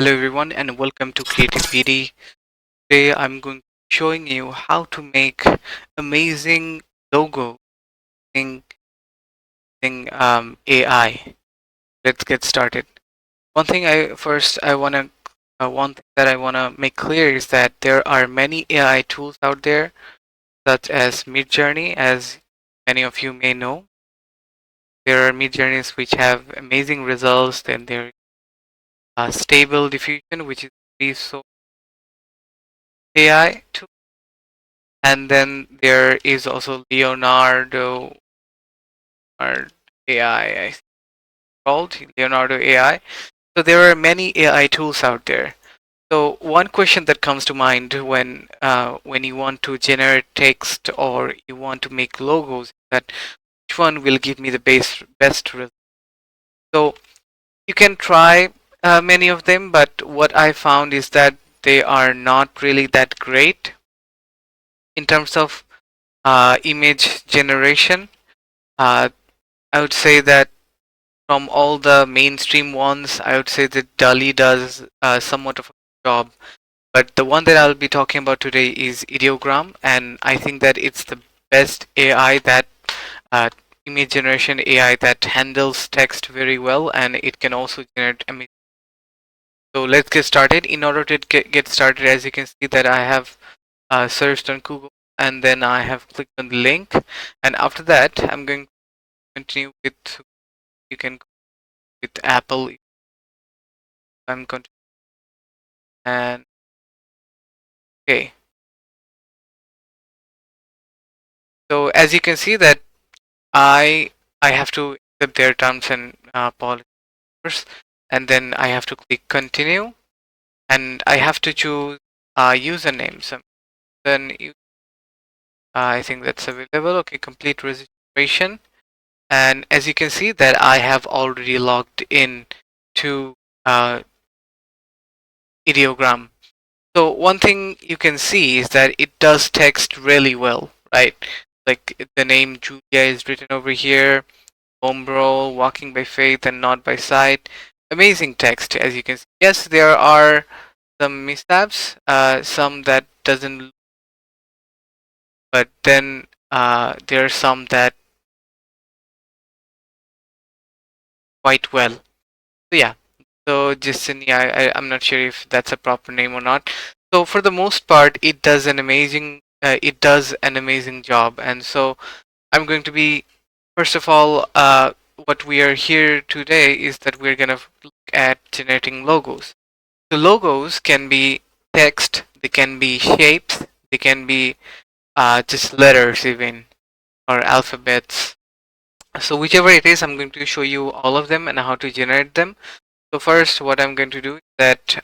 Hello everyone and welcome to Creative BD. Today I'm going to be showing you how to make amazing logo using AI. Let's get started. One thing that I wanna make clear is that there are many AI tools out there, such as Midjourney, as many of you may know. There are Midjourneys which have amazing results. Then there is Stable Diffusion, which is free source AI tool. And then there is also or AI, called Leonardo AI. So there are many AI tools out there. So one question that comes to mind when you want to generate text or you want to make logos, that which one will give me the best result? So you can try many of them, but what I found is that they are not really that great in terms of image generation. Uh, I would say that from all the mainstream ones, I would say that DALI does somewhat of a job. But the one that I'll be talking about today is Ideogram, and I think that it's the best AI uh, image generation AI that handles text very well, and it can also generate image. So let's get started. In order to get started, as you can see that I have searched on Google, and then I have clicked on the link, and after that, I'm going to continue with you can go with Apple. I'm going to and okay. So as you can see that I I have to accept their terms and policies first, and then I have to click continue, and I have to choose username. So then I think that's available. Okay, complete registration, and as you can see that I have already logged in to uh, Ideogram. So one thing you can see is that it does text really well, right? Like the name Julia is written over here, Umbro, walking by faith and not by sight. Amazing text, as you can see. Yes, there are some missteps, some that doesn't, but then there are some that quite well. So yeah, so Justini, I'm not sure if that's a proper name or not. So for the most part, it does an amazing job, and so I'm going to be first of all, what we are here today is that we're gonna look at generating logos. The logos can be text, they can be shapes, they can be just letters even, or alphabets. So whichever it is, I'm going to show you all of them and how to generate them. So first, what I'm going to do is that,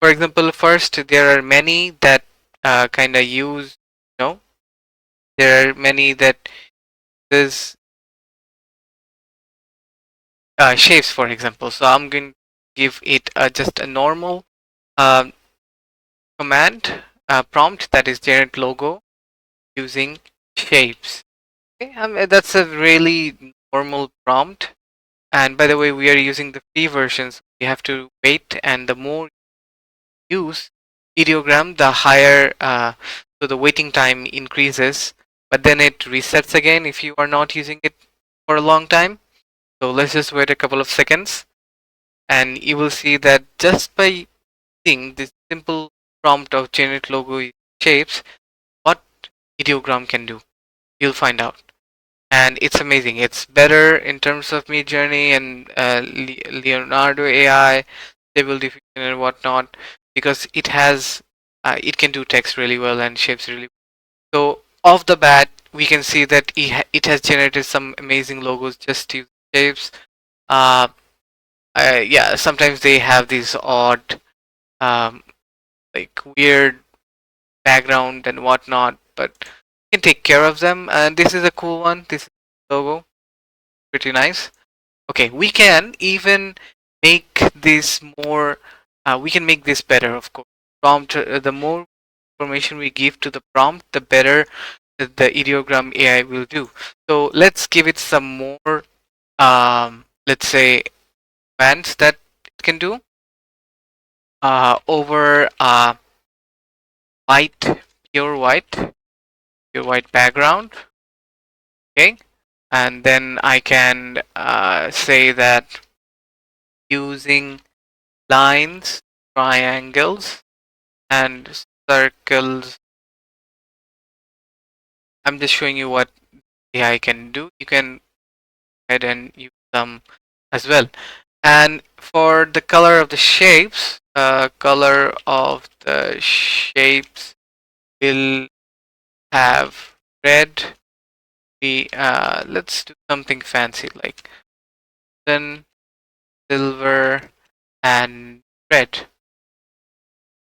for example, first there are many that kind of use, you know, there are many that there's shapes, for example. So I'm going to give it just a normal um command prompt, that is generate logo using shapes. Okay, that's a really normal prompt. And by the way, we are using the free versions. You have to wait, and the more you use Ideogram, the higher, so the waiting time increases. But then it resets again if you are not using it for a long time. So let's just wait a couple of seconds, and you will see that just by using this simple prompt of generate logo shapes, what Ideogram can do, you'll find out. And it's amazing. It's better in terms of Midjourney and Leonardo AI, Stable Diffusion and whatnot, because it can do text really well and shapes really well. So off the bat, we can see that it has generated some amazing logos just using shapes. Uh, yeah, sometimes they have these odd, um, like weird background and whatnot, but you can take care of them. And this is a cool one. This logo, pretty nice. Okay, we can even make this more. We can make this better, of course. Prompt. The more information we give to the prompt, the better the ideogram AI will do. So let's give it some more. Let's say commands that it can do. over white, pure white, pure white background. Okay, and then I can say that using lines, triangles, and circles. I'm just showing you what AI can do. You can go ahead and use them as well. And for the color of the shapes will have red. We let's do something fancy like then silver and red.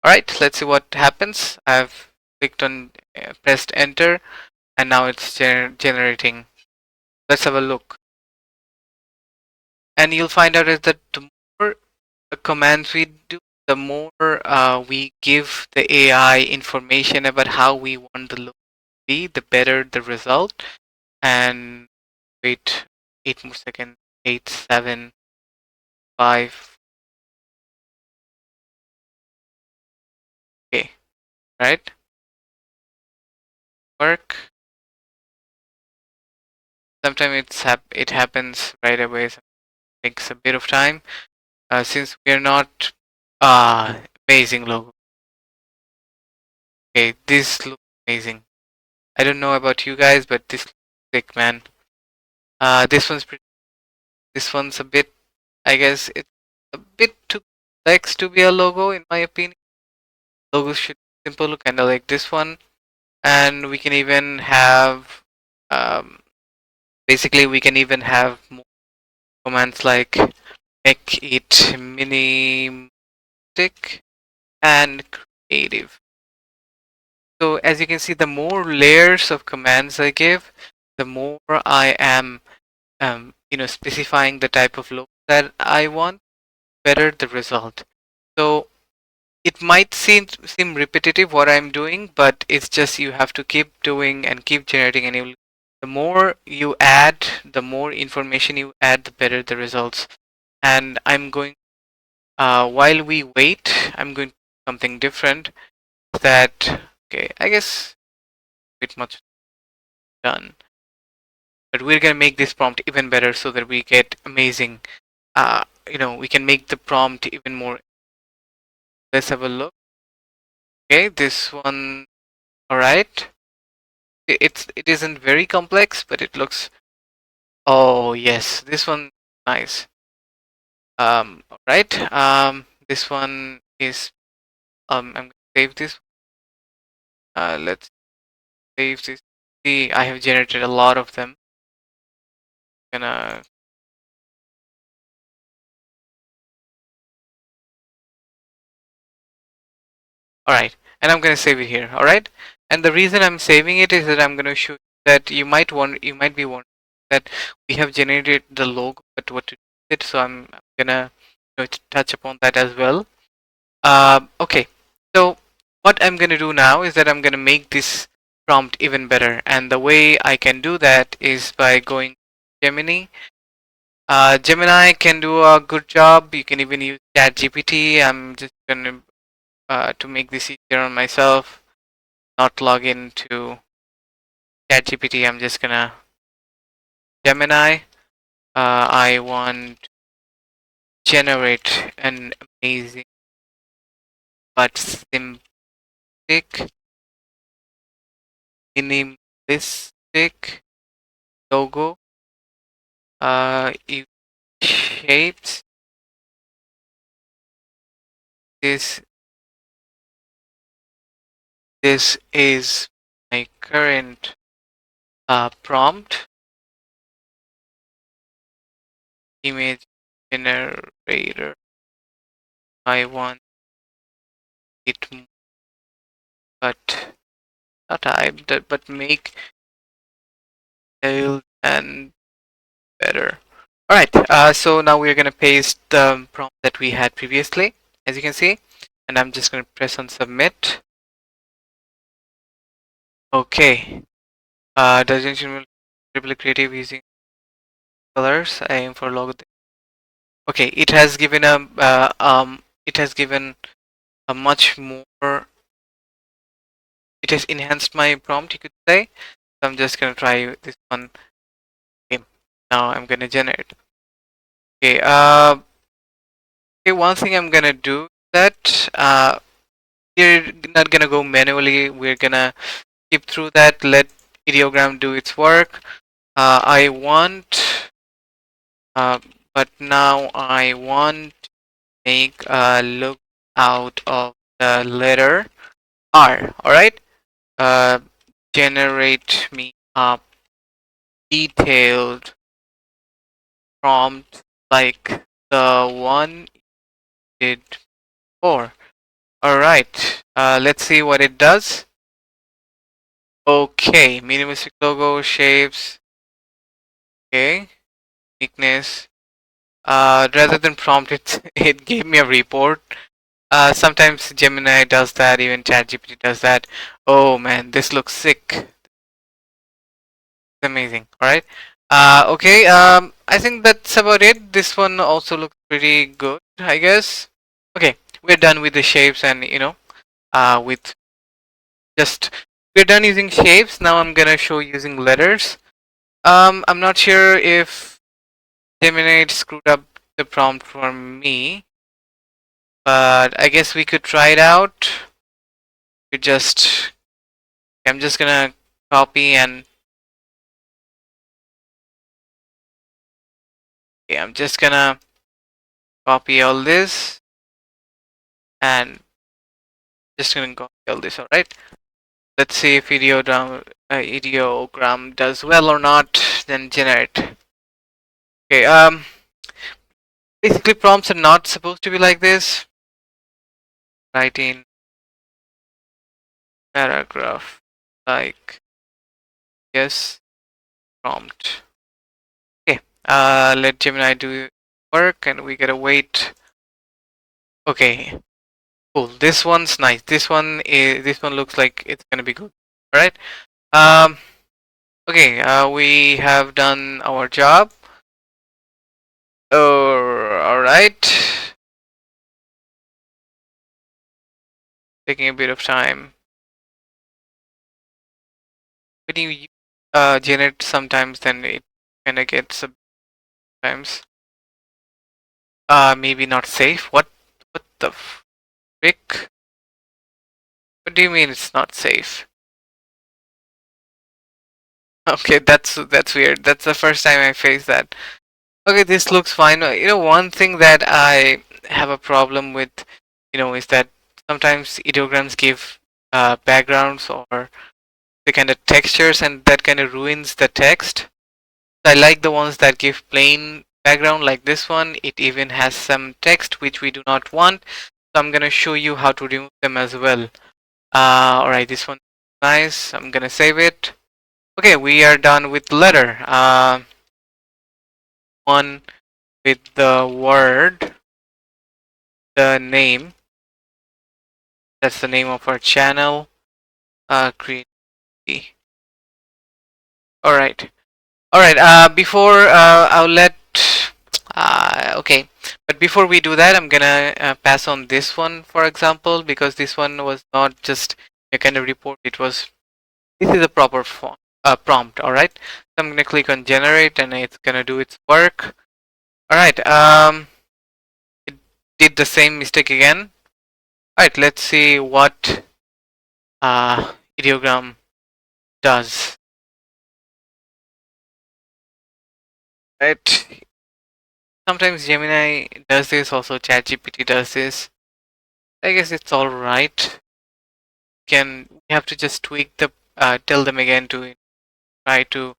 All right, let's see what happens. I've clicked on pressed enter, and now it's generating. Let's have a look, and you'll find out is that the more commands we do, the more we give the AI information about how we want the look to be, the better the result. And wait, 8 more seconds. 8, 7, 5. Okay, right? Work. Sometimes it happens right away. Sometimes it takes a bit of time. Since we are not amazing logo. Okay, this looks amazing. I don't know about you guys, but this looks sick, man. This one's pretty. This one's a bit. I guess it's a bit too complex to be a logo, in my opinion. Logos should be simple, kind of like this one, and we can even have. Um, Basically, we can even have more commands like make it minimalistic and creative. So as you can see, the more layers of commands I give, the more I am, specifying the type of logo that I want, better the result. So it might seem repetitive what I'm doing, but it's just you have to keep doing and keep generating, and the more you add, the more information you add, the better the results. And I'm going, while we wait, I'm going to do something different. That okay? I guess bit much done, but we're gonna make this prompt even better so that we get amazing. We can make the prompt even more. Let's have a look. Okay, this one. All right. It isn't very complex, but it looks. Oh yes, this one nice. All right. This one is. I'm gonna save this. Let's save this. See, I have generated a lot of them. Gonna. All right, and I'm gonna save it here. All right. And the reason I'm saving it is that I'm gonna show that you might be wondering that we have generated the logo, but what to do with it? So I'm gonna touch upon that as well. Okay, so what I'm going to do now is that I'm going to make this prompt even better. And the way I can do that is by going Gemini. Gemini can do a good job. You can even use ChatGPT. I'm just going to make this easier on myself, not log into ChatGPT. I'm just going to Gemini. I want to generate an amazing but simplistic, minimalistic logo. Use shapes. This this is my current prompt. Image generator. I want it, but not type that, but make detailed and better. All right. So now we're gonna paste the prompt that we had previously, as you can see, and I'm just gonna press on submit. Okay. Does it really creative using colors? I aim for logo. Okay, it has given a much more, it has enhanced my prompt, you could say. So I'm just gonna try this one. Okay, now I'm gonna generate. Okay, okay, one thing I'm gonna do that we're not gonna go manually. We're gonna skip through that. Let ideogram do its work. I want, uh, but now I want to make a look out of the letter R. All right. Uh, generate me a detailed prompt like the one did before. All right. Let's see what it does. Okay, minimalistic logo, shapes. Okay, uniqueness. Rather than prompt, it gave me a report. Sometimes Gemini does that, even ChatGPT does that. Oh man, this looks sick. It's amazing. All right. Okay. I think that's about it. This one also looks pretty good, I guess. Okay, we're done with the shapes, and with just we're done using shapes. Now I'm gonna show using letters. I'm not sure if Gemini screwed up the prompt for me, but I guess we could try it out. We just, I'm just gonna copy and, okay, I'm just gonna copy all this and just gonna copy all this. All right. Let's see if ideogram does well or not. Then generate. Okay. Basically prompts are not supposed to be like this. Write in paragraph like yes prompt. Okay. Let Gemini do work, and we gotta wait. Okay. Cool. This one's nice. This one looks like it's gonna be good. All right. Um. Okay. We have done our job. Oh, all right. Taking a bit of time. When you generate sometimes, then it kind of gets sometimes maybe not safe. What the frick? What do you mean it's not safe? Okay, that's weird. That's the first time I faced that. Okay, this looks fine. One thing that I have a problem with, is that sometimes ideograms give backgrounds or the kind of textures, and that kind of ruins the text. I like the ones that give plain background like this one. It even has some text which we do not want. So I'm gonna show you how to remove them as well. Alright, this one nice. I'm gonna save it. Okay, we are done with letter. One with the word, the name. That's the name of our channel. Create. Alright. Alright, before I'll let okay, but before we do that, I'm gonna pass on this one for example, because this one was not just a kind of report, this is a proper prompt. Alright, so I'm gonna click on generate, and it's gonna do its work. Alright, it did the same mistake again. Alright, let's see what ideogram does. Right, sometimes Gemini does this, also ChatGPT does this. I guess it's alright. We have to just tweak the tell them again to try to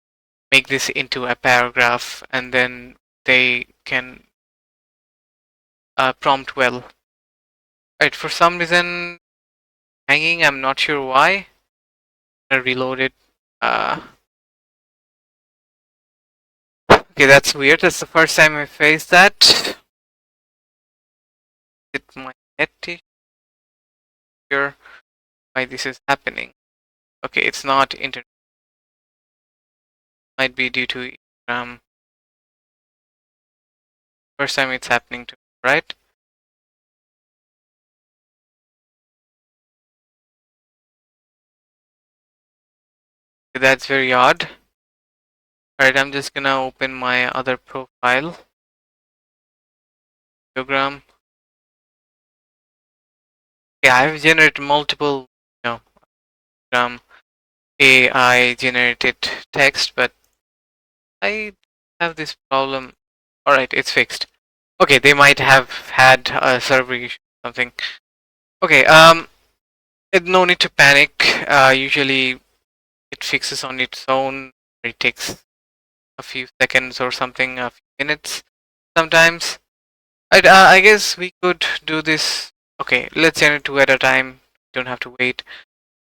make this into a paragraph, and then they can prompt well. Right, for some reason hanging, I'm not sure why. I reload it. Okay, that's weird. That's the first time I faced that. It my net here why this is happening. Okay, it's not internet. Might be due to first time it's happening to me, right? That's very odd. Alright, I'm just gonna open my other profile program. Yeah, I've generated multiple, um, AI generated text, but I have this problem. Alright, it's fixed. Okay, they might have had a server issue or something. Okay, no need to panic. Usually it fixes on its own. It takes a few seconds or something, a few minutes sometimes. I guess we could do this. Okay, let's generate two at a time. Don't have to wait.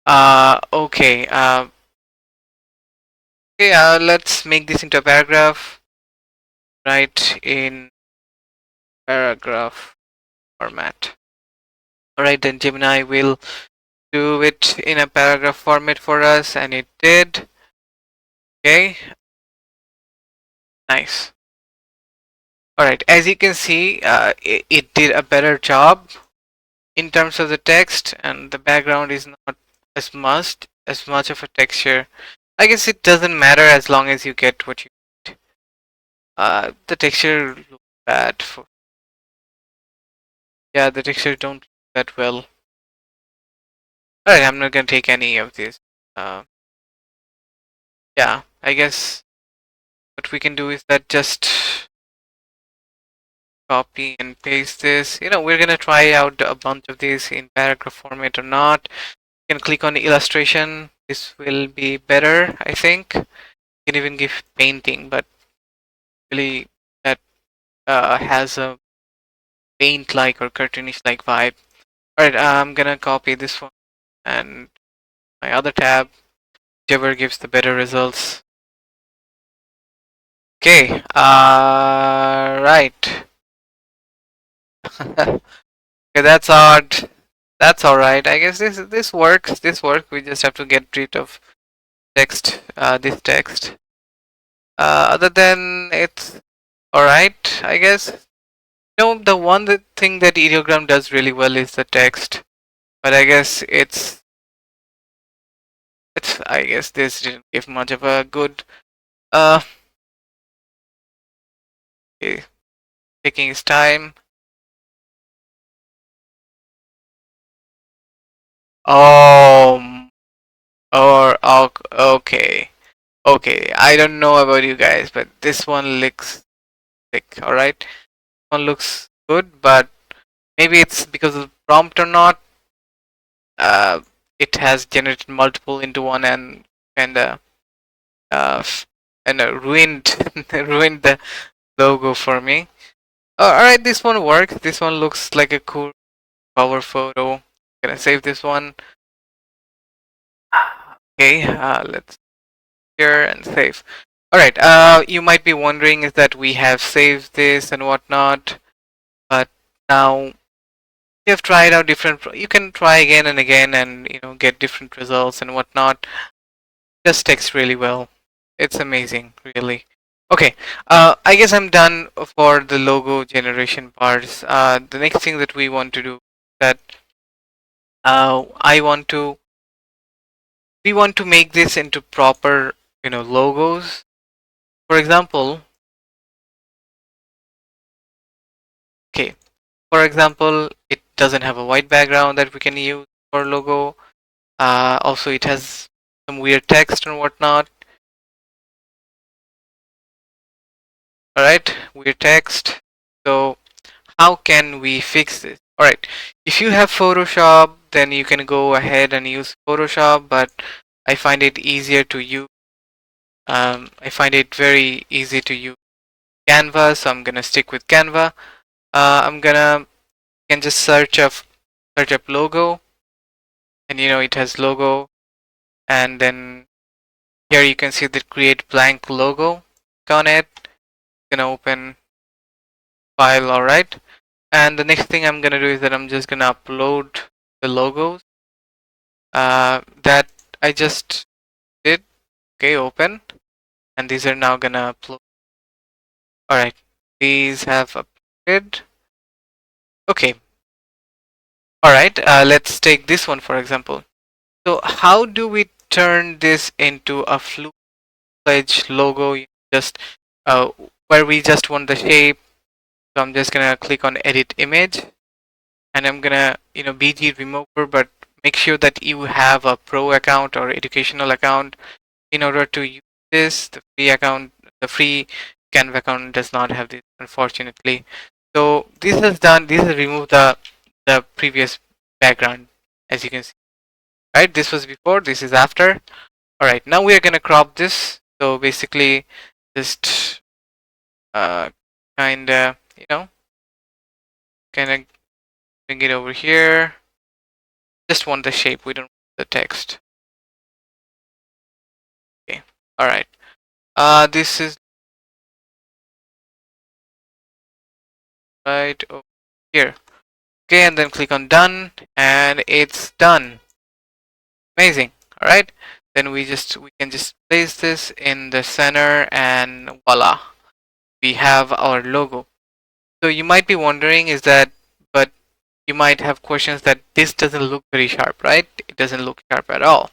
Okay. Okay. Let's make this into a paragraph. Right in paragraph format. All right, then Gemini will do it in a paragraph format for us, and it did. Okay. Nice. All right. As you can see, it did a better job in terms of the text, and the background is not as much of a texture. I guess it doesn't matter as long as you get what you need. The texture looks bad for, yeah, the texture don't look that well. Alright, I'm not gonna take any of these. Uh, yeah, I guess what we can do is that just copy and paste this. We're gonna try out a bunch of these in paragraph format or not. You can click on the illustration. This will be better, I think. You can even give painting, but really that has a paint like or cartoonish like vibe. Alright, I'm gonna copy this one and my other tab, whichever gives the better results. Okay, right. Okay, that's odd. That's alright. I guess this works. This works. We just have to get rid of text, this text. Other than it's alright, I guess. The one thing that ideogram does really well is the text, but I guess I guess this didn't give much of a good. Uh, okay, taking his time. Oh, okay, okay. I don't know about you guys, but this one looks thick. All right, one looks good, but maybe it's because of the prompt or not. Uh, it has generated multiple into one and uh ruined ruined the logo for me. All right, this one works. This one looks like a cool cover photo. Gonna save this one. Okay, let's here and save. All right. You might be wondering is that we have saved this and whatnot, but now we have tried out different. You can try again and again, and get different results and whatnot. Just text really well. It's amazing, really. Okay. I guess I'm done for the logo generation parts. The next thing that we want to do that I want to we want to make this into proper logos. For example, okay, for example, it doesn't have a white background that we can use for logo. Also, it has some weird text and whatnot. All right, weird text. So how can we fix this? All right, if you have Photoshop, then you can go ahead and use Photoshop, but I find it easier to use. I find it very easy to use Canva, so I'm gonna stick with Canva. I'm gonna can just search up logo, and it has logo, and then here you can see the create blank logo. Click on it. Gonna open file. All right, and the next thing I'm gonna do is that I'm just gonna upload the logos that I just did. Okay, open, and these are now gonna upload. All right, these have uploaded. Okay, all right. Let's take this one for example. So how do we turn this into a full-fledged logo, just uh, where we just want the shape. So I'm just gonna click on edit image, and I'm gonna BG remover, but make sure that you have a pro account or educational account in order to use this. The free Canva account does not have this, unfortunately. So this is done. This has removed the previous background, as you can see. Right, this was before, this is after. All right, now we are gonna crop this. So basically, just kind of kind of bring it over here. Just want the shape. We don't want the text. Okay. All right. This is right over here. Okay, and then click on done, and it's done. Amazing. All right. Then we can just place this in the center, and voila, we have our logo. So you might be wondering, but you might have questions that this doesn't look very sharp, right? It doesn't look sharp at all.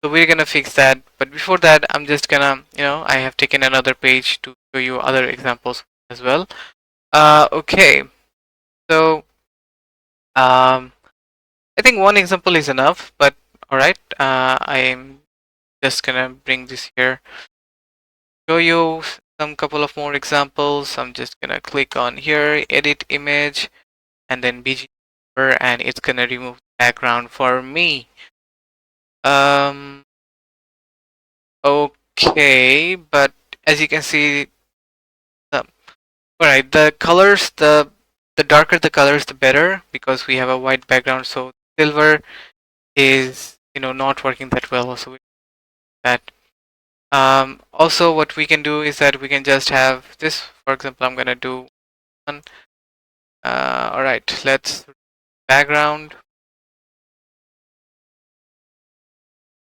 So we're gonna fix that. But before that, I'm just gonna, I have taken another page to show you other examples as well. Okay. So I think one example is enough, but all right. I'm just gonna bring this here, show you some couple of more examples. I'm just gonna click on here, edit image, and then BG, and it's gonna remove the background for me. Okay, but as you can see, all right, the colors, the darker the colors, the better, because we have a white background. So silver is not working that well. So that also what we can do is that we can just have this. For example, I'm gonna do one. All right, let's background.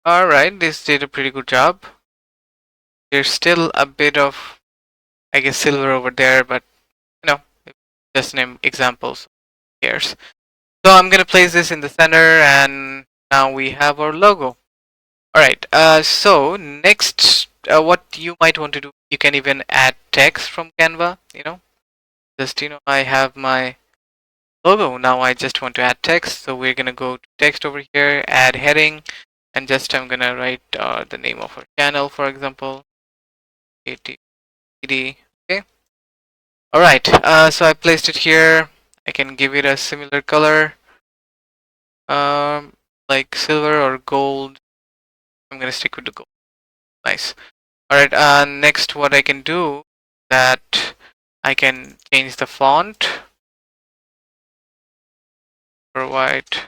All right, this did a pretty good job. There's still a bit of, I guess, silver over there, but just name examples. Who cares? So I'm gonna place this in the center, and now we have our logo. All right. So next, what you might want to do, you can even add text from Canva. Just I have my logo. Now I just want to add text. So we're gonna go to text over here, add heading, and just I'm gonna write the name of our channel, for example, ATD. Okay. All right. So I placed it here. I can give it a similar color, like silver or gold. I'm gonna stick with the gold. Nice. All right. Next, what I can do that I can change the font for white.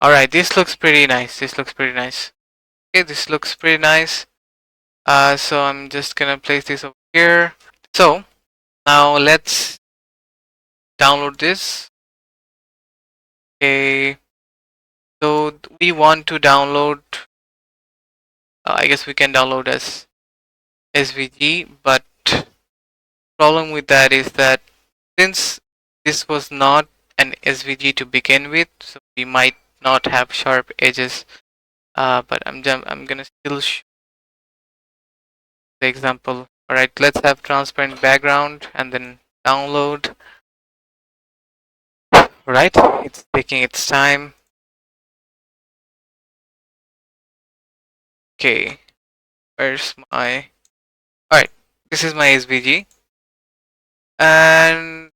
All right. This looks pretty nice. This looks pretty nice. Okay. This looks pretty nice. So I'm just gonna place this over here. So now let's download this. Okay. So we want to download. I guess we can download as SVG, but problem with that is that since this was not an SVG to begin with, so we might not have sharp edges. But I'm gonna still show the example. All right, let's have transparent background and then download. All right, it's taking its time. Okay, where's my? All right, this is my SVG, and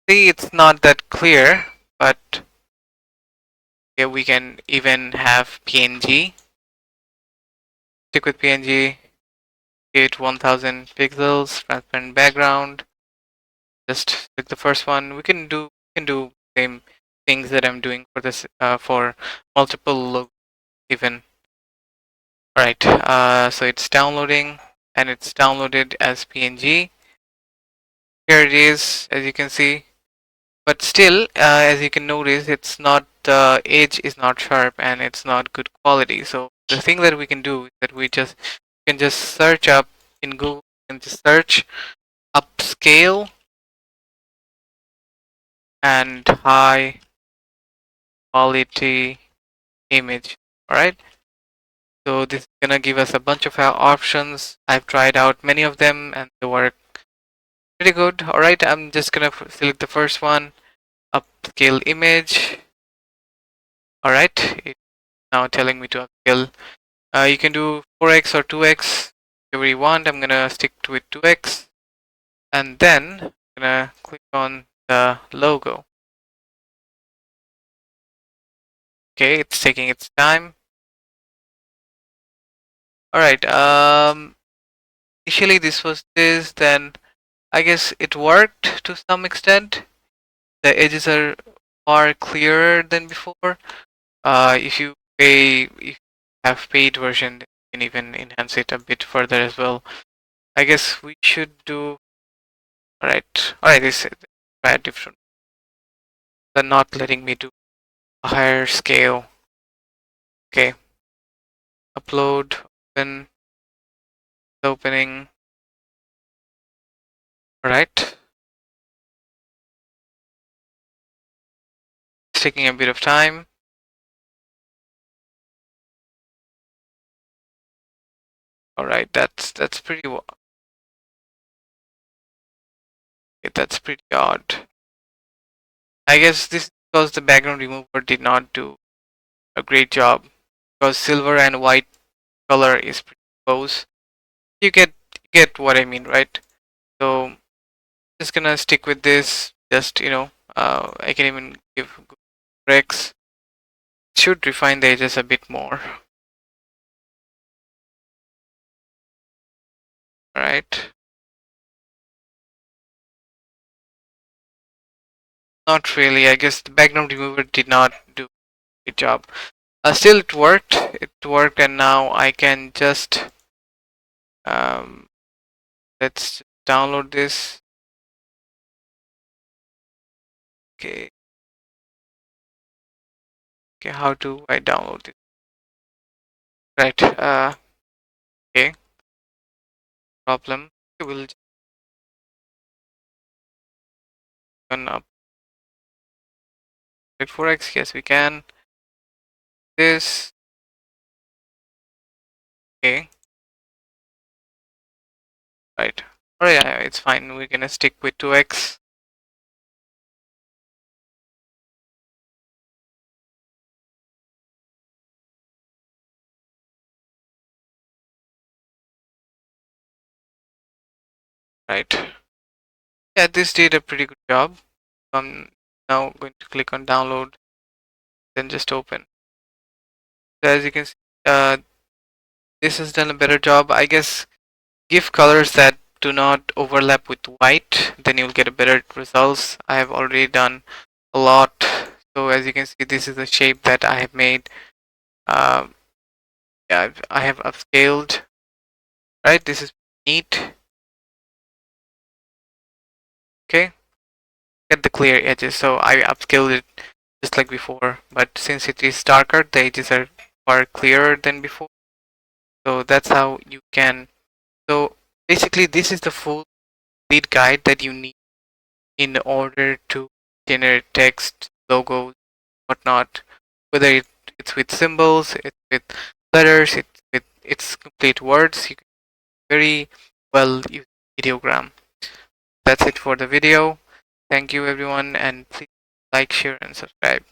see, it's not that clear, but here we can even have PNG. Stick with PNG. Create 1000 pixels, transparent background. Just click the first one. We can do same things that I'm doing for this for multiple logos even. All right. So it's downloading, and it's downloaded as PNG. Here it is, as you can see. But still, as you can notice, it's not, the edge is not sharp and it's not good quality. So the thing that we can do is that we can just search up in Google and just search upscale and high quality image. All right. So this is gonna give us a bunch of options. I've tried out many of them and they work pretty good. Alright, I'm just gonna select the first one, upscale image. Alright, it's now telling me to upscale. You can do 4x or 2x, whatever you want. I'm gonna stick with 2x, and then I'm gonna click on the logo. Okay, it's taking its time. Alright, initially this was this, then I guess it worked to some extent. The edges are far clearer than before. If you have paid version, you can even enhance it a bit further as well. I guess we should do. Alright, this is a different. They're not letting me do a higher scale. Okay, upload, opening. Alright, it's taking a bit of time. Alright, that's pretty. That's pretty odd. I guess this is because the background remover did not do a great job. Because silver and white color is pretty close. You get what I mean, right? So just gonna stick with this. Just I can even give breaks. Should refine the edges a bit more. Right? Not really. I guess the background remover did not do a good job. Still, it worked. It worked, and now I can just um, let's download this. Okay. Okay. How do I download it? Right. Okay. Problem. We'll just open up 4x. Yes, we can. This. Okay. Right. Alright, yeah, it's fine. We're gonna stick with 2x. Right. Yeah, this did a pretty good job. I'm now going to click on download, then just open. So as you can see, this has done a better job. I guess give colors that do not overlap with white, then you'll get a better results. I have already done a lot. So as you can see, this is the shape that I have made. Um, yeah, I have upscaled. Right, this is neat. Okay, get the clear edges. So I upscaled it just like before, but since it is darker, the edges are far clearer than before. So that's how you can. So basically, this is the full lead guide that you need in order to generate text, logos, whatnot. Whether it's with symbols, it's with letters, it's complete words. You can very well use ideogram. That's it for the video. Thank you everyone, and please like, share, and subscribe.